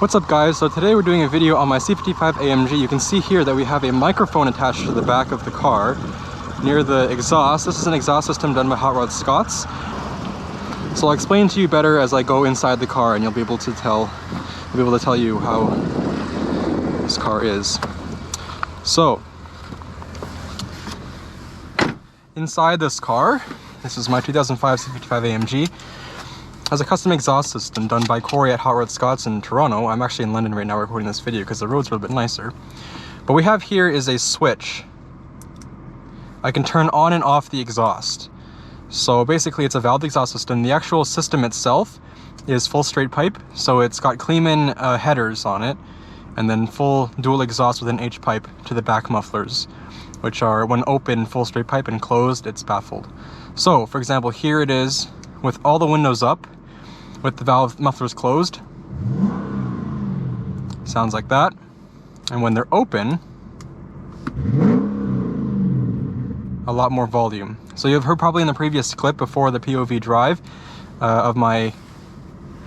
What's up guys, so today we're doing a video on my C55 AMG. You can see here that we have a microphone attached to the back of the car near the exhaust. This is an exhaust system done by Hot Rod Scots. So I'll explain to you better as I go inside the car and you'll be able to tell you how this car is. So inside this car, this is my 2005 C55 AMG. Has a custom exhaust system done by Corey at Hot Rod Scots in Toronto. I'm actually in London right now recording this video because the roads are a bit nicer. But we have here is a switch. I can turn on and off the exhaust. So basically it's a valved exhaust system. The actual system itself is full straight pipe. So it's got Kleemann headers on it, and then full dual exhaust with an H pipe to the back mufflers, which are, when open, full straight pipe, and closed, it's baffled. So for example, here it is with all the windows up, with the valve mufflers closed. Sounds like that. And when they're open, a lot more volume. So you've heard probably in the previous clip before the POV drive of my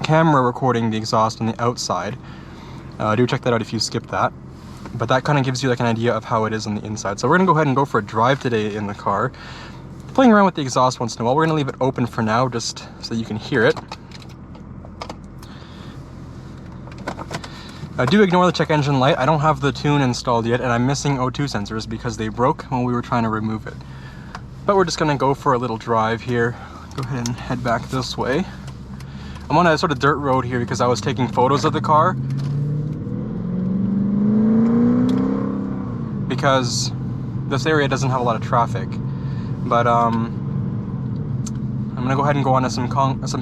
camera recording the exhaust on the outside. Do check that out if you skipped that. But that kind of gives you like an idea of how it is on the inside. So we're gonna go ahead and go for a drive today in the car, playing around with the exhaust once in a while. We're gonna leave it open for now just so you can hear it. Do ignore the check engine light. I don't have the tune installed yet, and I'm missing O2 sensors because they broke when we were trying to remove it. But we're just gonna go for a little drive here. Go ahead and head back this way. I'm on a sort of dirt road here because I was taking photos of the car. Because this area doesn't have a lot of traffic. But I'm gonna go ahead and go onto some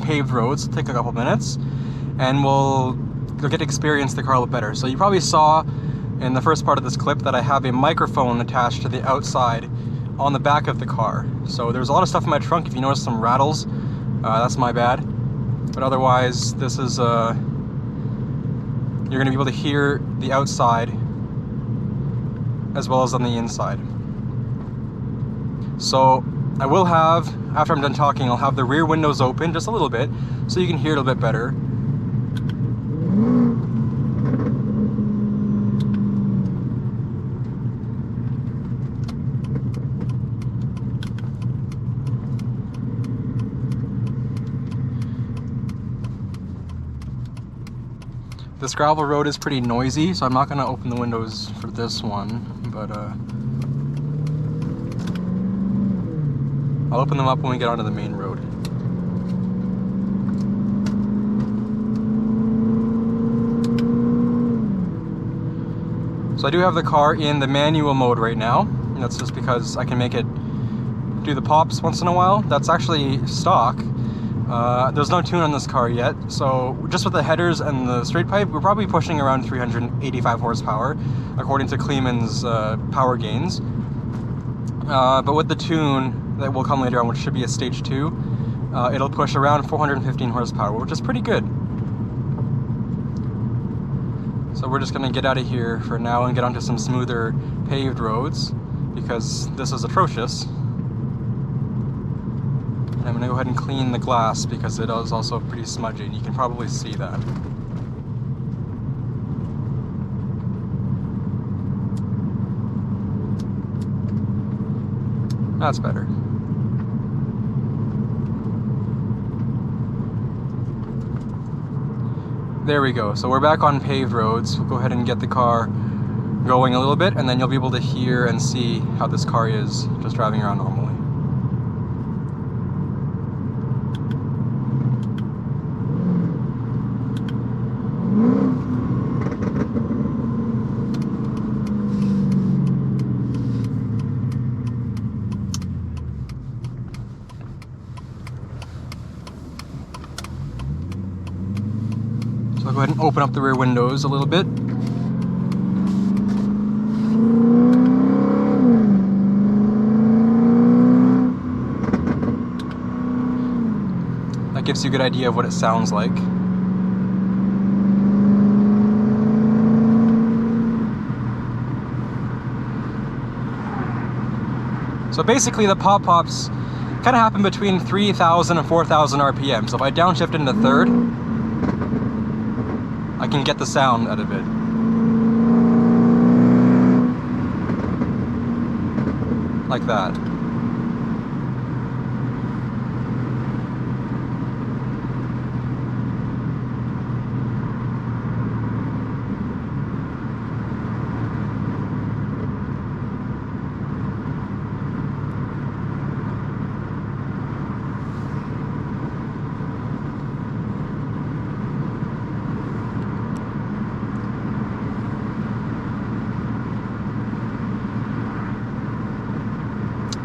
paved roads. It'll take a couple minutes, and you'll get to experience the car a little better. So you probably saw in the first part of this clip that I have a microphone attached to the outside on the back of the car. So there's a lot of stuff in my trunk. If you notice some rattles, that's my bad. But otherwise, this is you're gonna be able to hear the outside as well as on the inside. So I will have, after I'm done talking, I'll have the rear windows open just a little bit so you can hear it a little bit better. This gravel road is pretty noisy, so I'm not gonna open the windows for this one, but I'll open them up when we get onto the main road. So I do have the car in the manual mode right now, and that's just because I can make it do the pops once in a while. That's actually stock. There's no tune on this car yet, so just with the headers and the straight pipe, we're probably pushing around 385 horsepower, according to Kleemann's power gains. But with the tune that will come later on, which should be a stage 2, it'll push around 415 horsepower, which is pretty good. So we're just gonna get out of here for now and get onto some smoother paved roads, because this is atrocious. And I'm gonna go ahead and clean the glass because it is also pretty smudgy, and you can probably see that. That's better. There we go. So we're back on paved roads. We'll go ahead and get the car going a little bit, and then you'll be able to hear and see how this car is just driving around normally. So I'll go ahead and open up the rear windows a little bit. That gives you a good idea of what it sounds like. So basically the pop-pops kind of happen between 3,000 and 4,000 RPM. So if I downshift into third, I can get the sound out of it. Like that.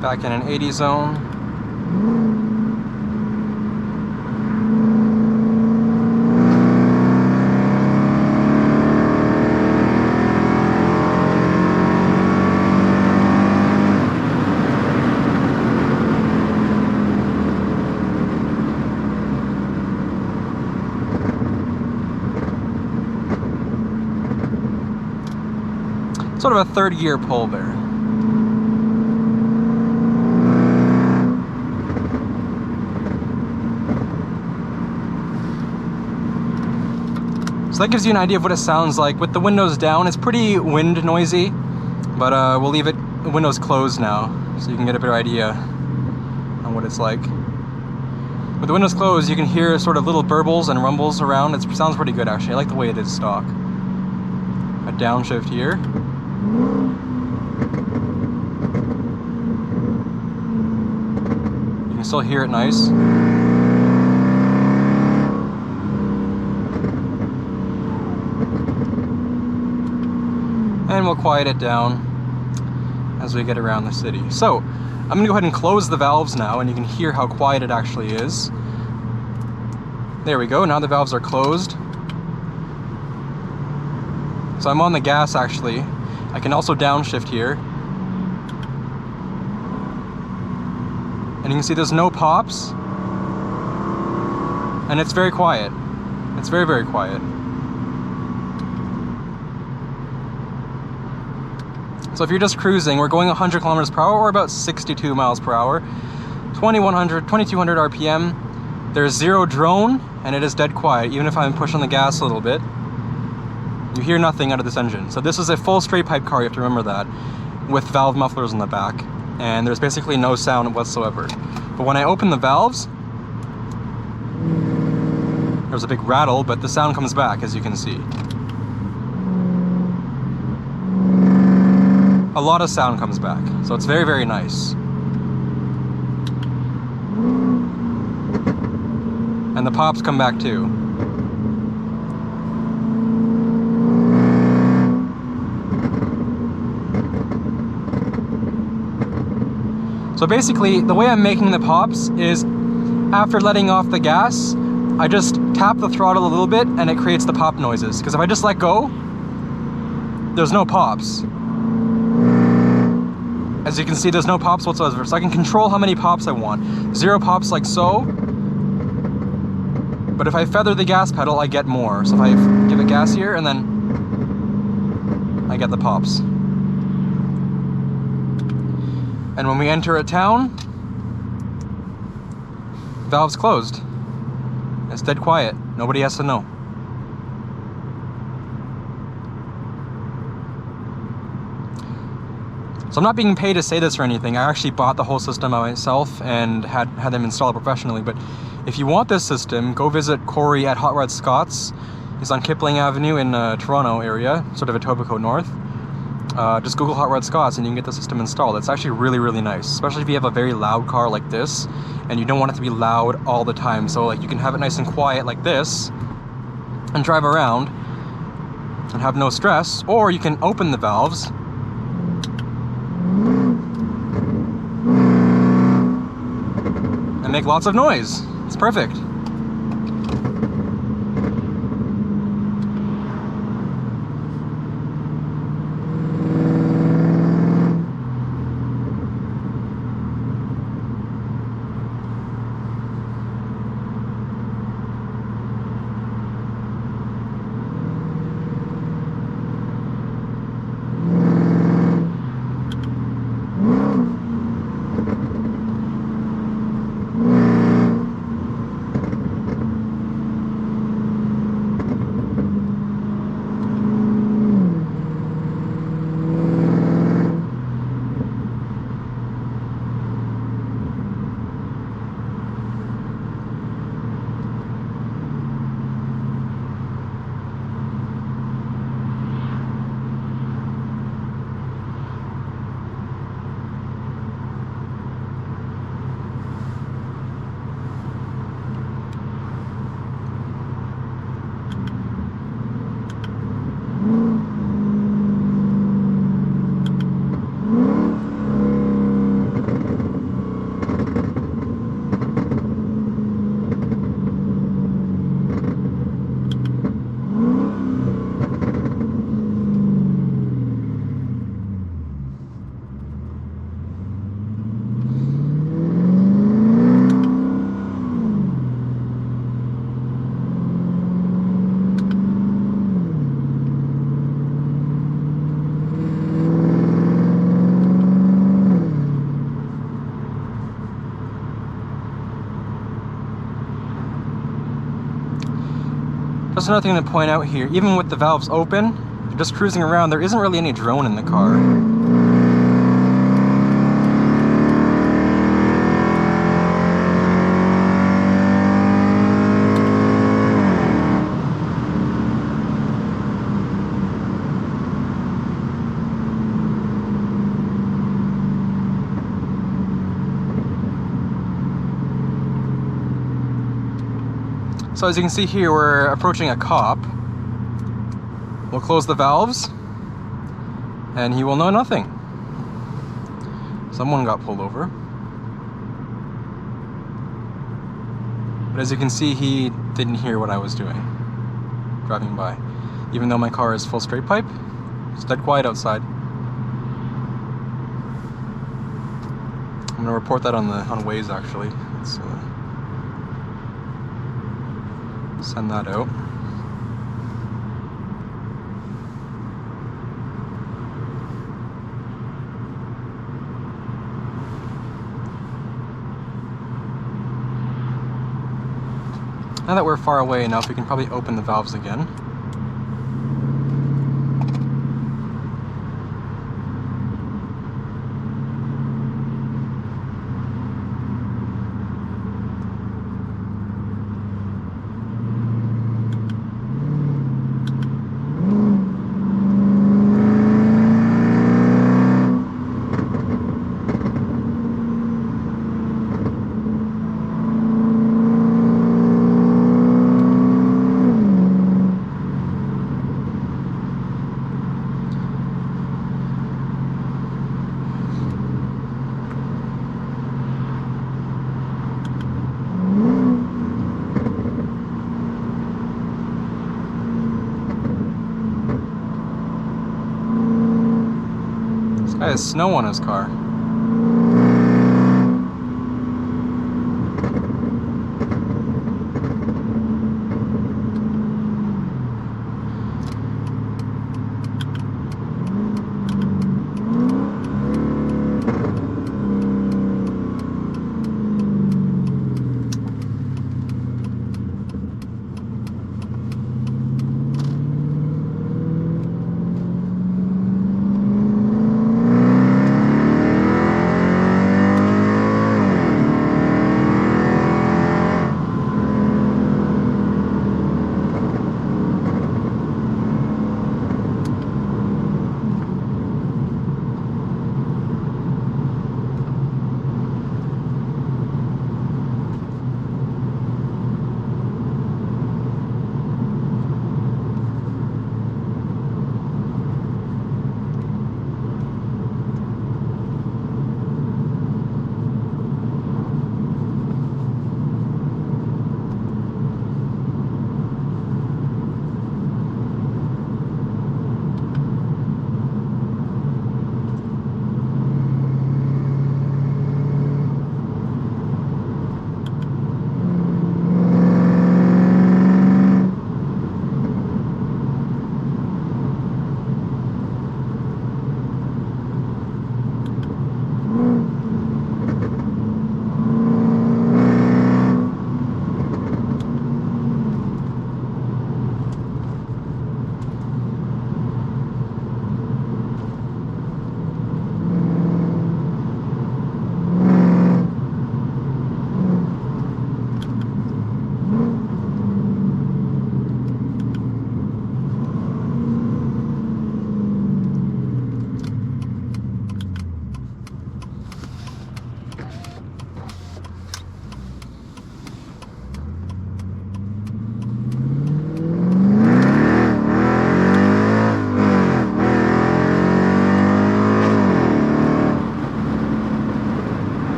Back in an 80 zone. Sort of a third gear pull there. So that gives you an idea of what it sounds like. With the windows down, it's pretty wind noisy, but we'll leave it the windows closed now, so you can get a better idea on what it's like. With the windows closed, you can hear sort of little burbles and rumbles around. It sounds pretty good, actually. I like the way it is stock. A downshift here. You can still hear it nice. And we'll quiet it down as we get around the city. So, I'm gonna go ahead and close the valves now, and you can hear how quiet it actually is. There we go, now the valves are closed. So I'm on the gas actually. I can also downshift here. And you can see there's no pops. And it's very quiet. It's very, very quiet. So if you're just cruising, we're going 100 kilometers per hour or about 62 miles per hour, 2200 RPM. There's zero drone and it is dead quiet, even if I'm pushing the gas a little bit. You hear nothing out of this engine. So this is a full straight pipe car, you have to remember that, with valve mufflers in the back. And there's basically no sound whatsoever. But when I open the valves, there's a big rattle, but the sound comes back, as you can see. A lot of sound comes back, so it's very, very nice. And the pops come back too. So basically, the way I'm making the pops is, after letting off the gas, I just tap the throttle a little bit and it creates the pop noises. Because if I just let go, there's no pops. As you can see, there's no pops whatsoever, so I can control how many pops I want. 0 pops like so, but if I feather the gas pedal, I get more. So if I give it gas here, and then I get the pops. And when we enter a town, valve's closed. It's dead quiet. Nobody has to know. So I'm not being paid to say this or anything. I actually bought the whole system by myself and had them installed professionally. But if you want this system, go visit Corey at Hot Rod Scott's. He's on Kipling Avenue in Toronto area, sort of Etobicoke North. Just Google Hot Rod Scott's and you can get the system installed. It's actually really, really nice, especially if you have a very loud car like this and you don't want it to be loud all the time. So like you can have it nice and quiet like this and drive around and have no stress, or you can open the valves and make lots of noise. It's perfect. Just another thing to point out here, even with the valves open, just cruising around, there isn't really any drone in the car. So as you can see here, we're approaching a cop. We'll close the valves, and he will know nothing. Someone got pulled over. But as you can see, he didn't hear what I was doing, driving by. Even though my car is full straight pipe, it's dead quiet outside. I'm gonna report that on Waze actually. Let's send that out. Now that we're far away enough, we can probably open the valves again. This guy has snow on his car.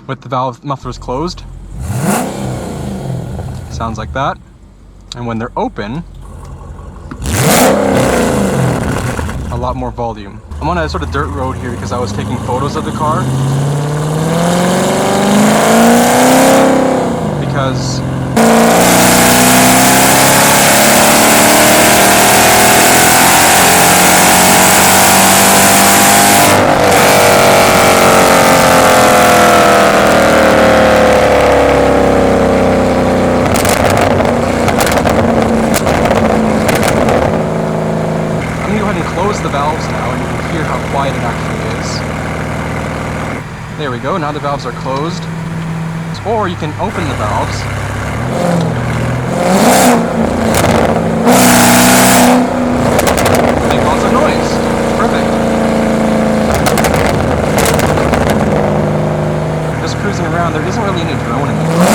with the valve mufflers closed. Sounds like that. And when they're open, a lot more volume. I'm on a sort of dirt road here because I was taking photos of the car. Because close the valves now, and you can hear how quiet it actually is. There we go, now the valves are closed. Or you can open the valves. Make lots of noise. Perfect. Just cruising around, there isn't really any drone in the car.